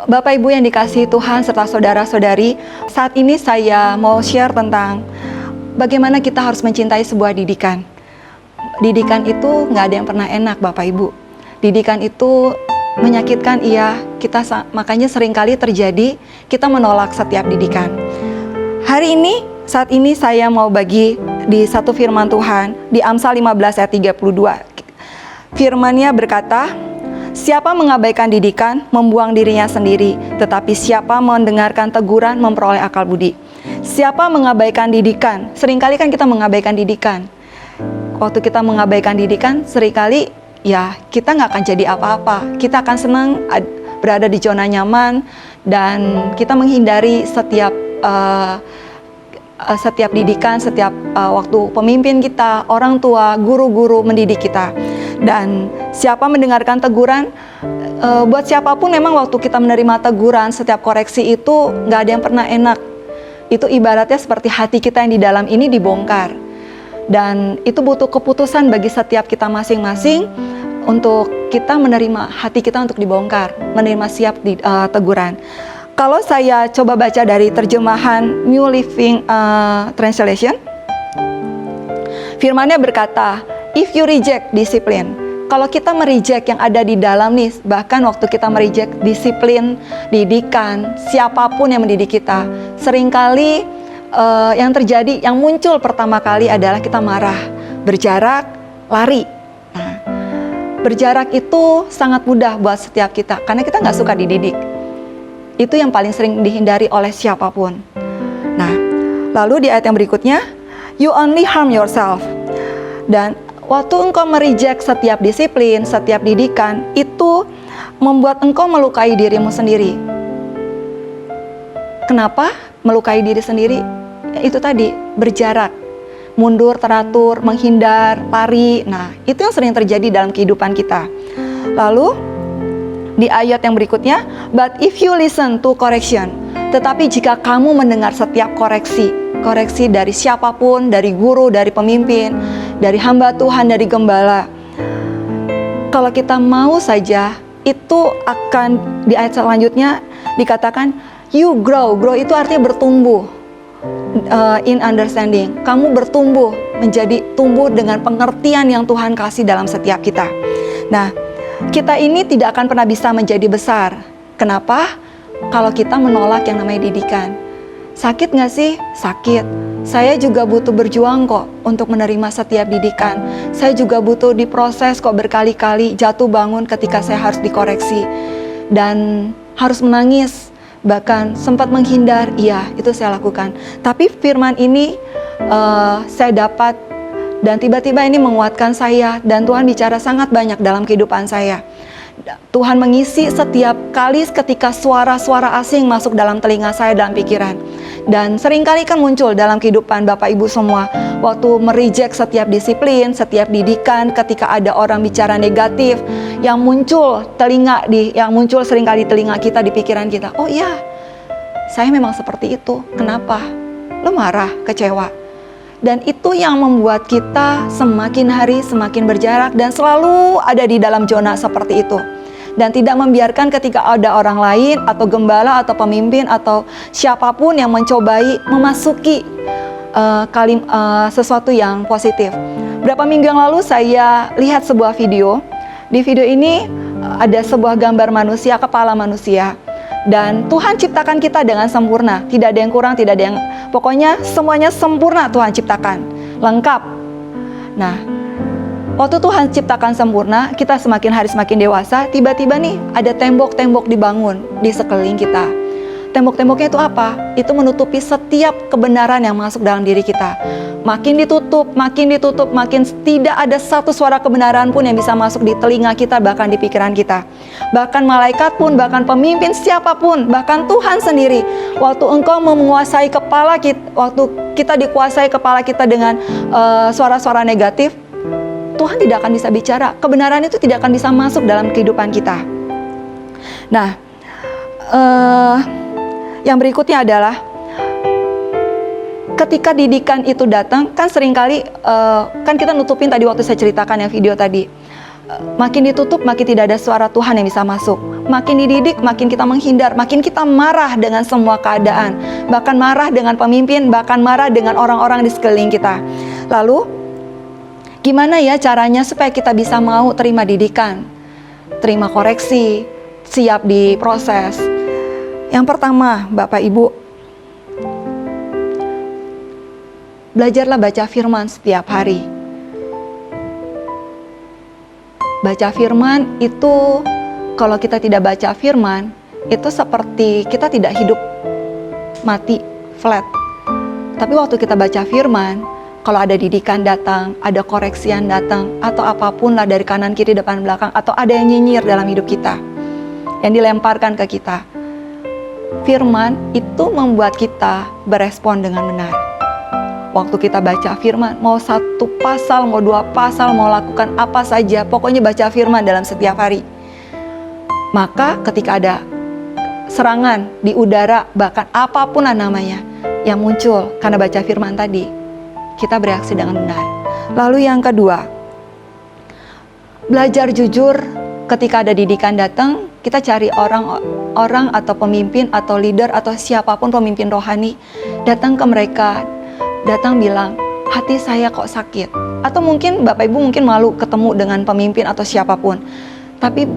Bapak Ibu yang dikasihi Tuhan serta saudara-saudari, saat ini saya mau share tentang bagaimana kita harus mencintai sebuah didikan. Didikan itu nggak ada yang pernah enak, Bapak Ibu. Didikan itu menyakitkan, iya, makanya seringkali terjadi kita menolak setiap didikan. Hari ini, saat ini saya mau bagi di satu firman Tuhan di Amsal 15 ayat 32. Firman-Nya berkata, "Siapa mengabaikan didikan, membuang dirinya sendiri, tetapi siapa mendengarkan teguran, memperoleh akal budi." Siapa mengabaikan didikan? Seringkali kan kita mengabaikan didikan. Waktu kita mengabaikan didikan, seringkali ya kita nggak akan jadi apa-apa. Kita akan senang berada di zona nyaman dan kita menghindari setiap didikan, setiap waktu pemimpin kita, orang tua, guru-guru mendidik kita. Dan siapa mendengarkan teguran, buat siapapun memang waktu kita menerima teguran, setiap koreksi itu nggak ada yang pernah enak. Itu ibaratnya seperti hati kita yang di dalam ini dibongkar. Dan itu butuh keputusan bagi setiap kita masing-masing untuk kita menerima hati kita untuk dibongkar, menerima siap teguran. Kalau saya coba baca dari terjemahan New Living Translation, firman-Nya berkata, "If you reject discipline," kalau kita mereject yang ada di dalam nih, bahkan waktu kita mereject disiplin, didikan, siapapun yang mendidik kita, seringkali yang terjadi, yang muncul pertama kali adalah kita marah, berjarak, lari. Nah, berjarak itu sangat mudah buat setiap kita, karena kita nggak suka dididik. Itu yang paling sering dihindari oleh siapapun. Nah, lalu di ayat yang berikutnya, "You only harm yourself." Dan waktu engkau mereject setiap disiplin, setiap didikan, itu membuat engkau melukai dirimu sendiri. Kenapa melukai diri sendiri? Itu tadi, berjarak, mundur, teratur, menghindar, lari. Nah, itu yang sering terjadi dalam kehidupan kita. Lalu, di ayat yang berikutnya, "But if you listen to correction," tetapi jika kamu mendengar setiap koreksi dari siapapun, dari guru, dari pemimpin, dari hamba Tuhan, dari gembala, kalau kita mau saja, itu akan di ayat selanjutnya dikatakan, "You grow." Grow itu artinya bertumbuh. In understanding, kamu bertumbuh, menjadi tumbuh dengan pengertian yang Tuhan kasih dalam setiap kita. Nah, kita ini tidak akan pernah bisa menjadi besar. Kenapa? Kalau kita menolak yang namanya didikan. Sakit gak sih? Sakit. Saya juga butuh berjuang kok untuk menerima setiap didikan. Saya juga butuh diproses kok berkali-kali, jatuh bangun ketika saya harus dikoreksi. Dan harus menangis. Bahkan sempat menghindar, iya itu saya lakukan. Tapi firman ini saya dapat dan tiba-tiba ini menguatkan saya. Dan Tuhan bicara sangat banyak dalam kehidupan saya. Tuhan mengisi setiap kali ketika suara-suara asing masuk dalam telinga saya, dalam pikiran. Dan seringkali kan muncul dalam kehidupan Bapak Ibu semua. Waktu mereject setiap disiplin, setiap didikan, ketika ada orang bicara negatif, yang muncul seringkali telinga kita, di pikiran kita, "Oh iya, saya memang seperti itu. Kenapa? Lo marah, kecewa." Dan itu yang membuat kita semakin hari semakin berjarak dan selalu ada di dalam zona seperti itu. Dan tidak membiarkan ketika ada orang lain atau gembala atau pemimpin atau siapapun yang mencobai memasuki sesuatu yang positif. Berapa minggu yang lalu saya lihat sebuah video. Di video ini ada sebuah gambar manusia, kepala manusia. Dan Tuhan ciptakan kita dengan sempurna. Tidak ada yang kurang, tidak ada yang... Pokoknya semuanya sempurna Tuhan ciptakan. Lengkap. Nah, waktu Tuhan ciptakan sempurna, kita semakin hari semakin dewasa, tiba-tiba nih ada tembok-tembok dibangun di sekeliling kita. Tembok-temboknya itu apa? Itu menutupi setiap kebenaran yang masuk dalam diri kita. Makin ditutup, makin tidak ada satu suara kebenaran pun yang bisa masuk di telinga kita, bahkan di pikiran kita. Bahkan malaikat pun, bahkan pemimpin siapapun, bahkan Tuhan sendiri. Waktu engkau menguasai kepala kita, waktu kita dikuasai kepala kita dengan suara-suara negatif, Tuhan tidak akan bisa bicara. Kebenaran itu tidak akan bisa masuk dalam kehidupan kita. Nah, yang berikutnya adalah ketika didikan itu datang, kan seringkali kan kita nutupin tadi waktu saya ceritakan yang video tadi. Makin ditutup, makin tidak ada suara Tuhan yang bisa masuk. makin dididik, makin kita menghindar, makin kita marah dengan semua keadaan, bahkan marah dengan pemimpin, bahkan marah dengan orang-orang di sekeliling kita. Lalu, gimana ya caranya supaya kita bisa mau terima didikan, terima koreksi, siap diproses? Yang pertama, Bapak Ibu, belajarlah baca firman setiap hari. Baca firman itu, kalau kita tidak baca firman, itu seperti kita tidak hidup, mati, flat. Tapi waktu kita baca firman, kalau ada didikan datang, ada koreksian datang, atau apapun lah dari kanan, kiri, depan, belakang, atau ada yang nyinyir dalam hidup kita, yang dilemparkan ke kita, firman itu membuat kita berespon dengan benar. Waktu kita baca firman, mau 1 pasal, mau 2 pasal, mau lakukan apa saja, pokoknya baca firman dalam setiap hari. Maka ketika ada serangan di udara, bahkan apapun namanya yang muncul karena baca firman tadi, kita bereaksi dengan benar. Lalu yang kedua, belajar jujur. Ketika ada didikan datang, kita cari orang atau pemimpin atau leader atau siapapun pemimpin rohani, datang ke mereka, datang bilang, hati saya kok sakit. Atau mungkin Bapak Ibu mungkin malu ketemu dengan pemimpin atau siapapun. Tapi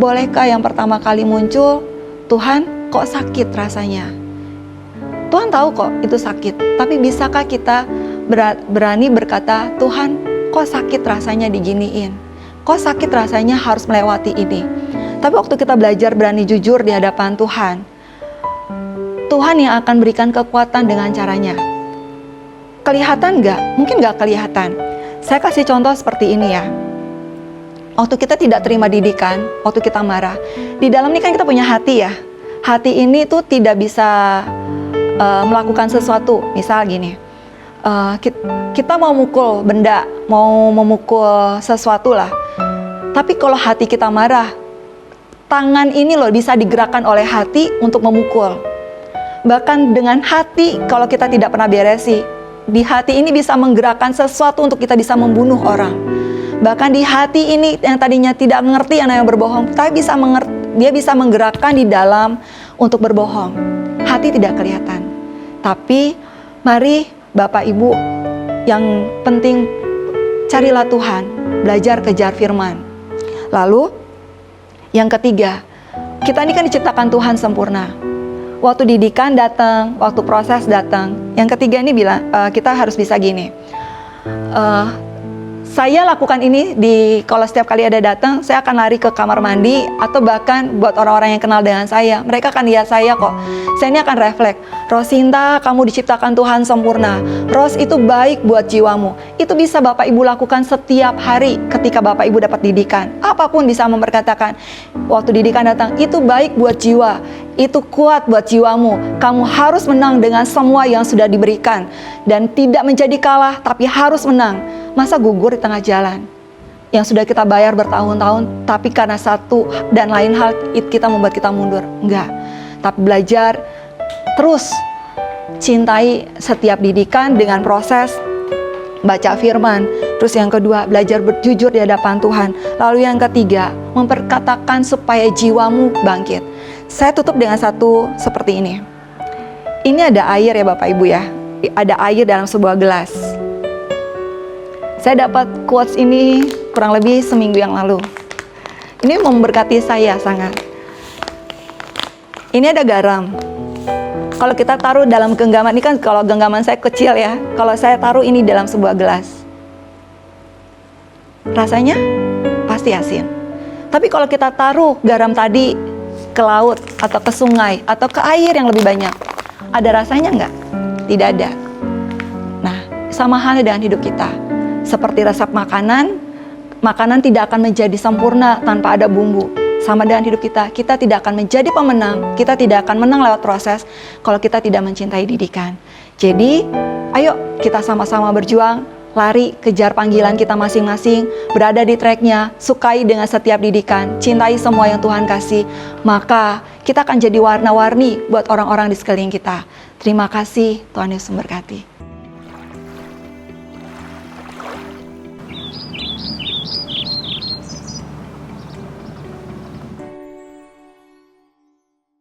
bolehkah yang pertama kali muncul, Tuhan kok sakit rasanya? Tuhan tahu kok itu sakit. Tapi bisakah kita berani berkata, Tuhan kok sakit rasanya diginiin? Kok sakit rasanya harus melewati ini? Tapi waktu kita belajar berani jujur di hadapan Tuhan, Tuhan yang akan berikan kekuatan dengan caranya. Kelihatan nggak? Mungkin nggak kelihatan. Saya kasih contoh seperti ini ya. Waktu kita tidak terima didikan, waktu kita marah, di dalam ini kan kita punya hati ya. Hati ini tuh tidak bisa melakukan sesuatu. Misal gini, kita mau mukul benda, mau memukul sesuatu lah. Tapi kalau hati kita marah, tangan ini loh bisa digerakkan oleh hati untuk memukul. Bahkan dengan hati, kalau kita tidak pernah beresi, di hati ini bisa menggerakkan sesuatu untuk kita bisa membunuh orang. Bahkan di hati ini yang tadinya tidak mengerti yang namanya berbohong, tapi dia bisa menggerakkan di dalam untuk berbohong. Hati tidak kelihatan. Tapi mari Bapak Ibu, yang penting carilah Tuhan, belajar kejar firman. Lalu yang ketiga, kita ini kan diciptakan Tuhan sempurna. Waktu didikan datang, waktu proses datang. Yang ketiga ini bilang kita harus bisa gini. Saya lakukan ini kalau setiap kali ada datang, saya akan lari ke kamar mandi, atau bahkan buat orang-orang yang kenal dengan saya, mereka akan lihat saya kok. Saya ini akan refleks, Rosinta, kamu diciptakan Tuhan sempurna. Ros, itu baik buat jiwamu. Itu bisa Bapak Ibu lakukan setiap hari ketika Bapak Ibu dapat didikan. Apapun bisa memperkatakan, waktu didikan datang, itu baik buat jiwa. Itu kuat buat jiwamu. Kamu harus menang dengan semua yang sudah diberikan. Dan tidak menjadi kalah, tapi harus menang. Masa gugur di tengah jalan? Yang sudah kita bayar bertahun-tahun, tapi karena satu dan lain hal kita membuat kita mundur. Enggak. Tapi belajar terus cintai setiap didikan dengan proses baca firman. Terus yang kedua, belajar berjujur di hadapan Tuhan. Lalu yang ketiga, memperkatakan supaya jiwamu bangkit. Saya tutup dengan satu seperti ini. Ini ada air ya Bapak Ibu ya. Ada air dalam sebuah gelas. Saya dapat quotes ini kurang lebih seminggu yang lalu. Ini memberkati saya sangat. Ini ada garam. Kalau kita taruh dalam genggaman, ini kan kalau genggaman saya kecil ya. Kalau saya taruh ini dalam sebuah gelas, rasanya pasti asin. Tapi kalau kita taruh garam tadi ke laut atau ke sungai atau ke air yang lebih banyak, ada rasanya nggak? Tidak ada. Nah, sama halnya dengan hidup kita. Seperti resep makanan tidak akan menjadi sempurna tanpa ada bumbu. Sama dengan hidup kita, kita tidak akan menjadi pemenang, kita tidak akan menang lewat proses kalau kita tidak mencintai didikan. Jadi, ayo kita sama-sama berjuang, lari, kejar panggilan kita masing-masing, berada di tracknya, sukai dengan setiap didikan, cintai semua yang Tuhan kasih, maka kita akan jadi warna-warni buat orang-orang di sekeliling kita. Terima kasih, Tuhan Yesus memberkati.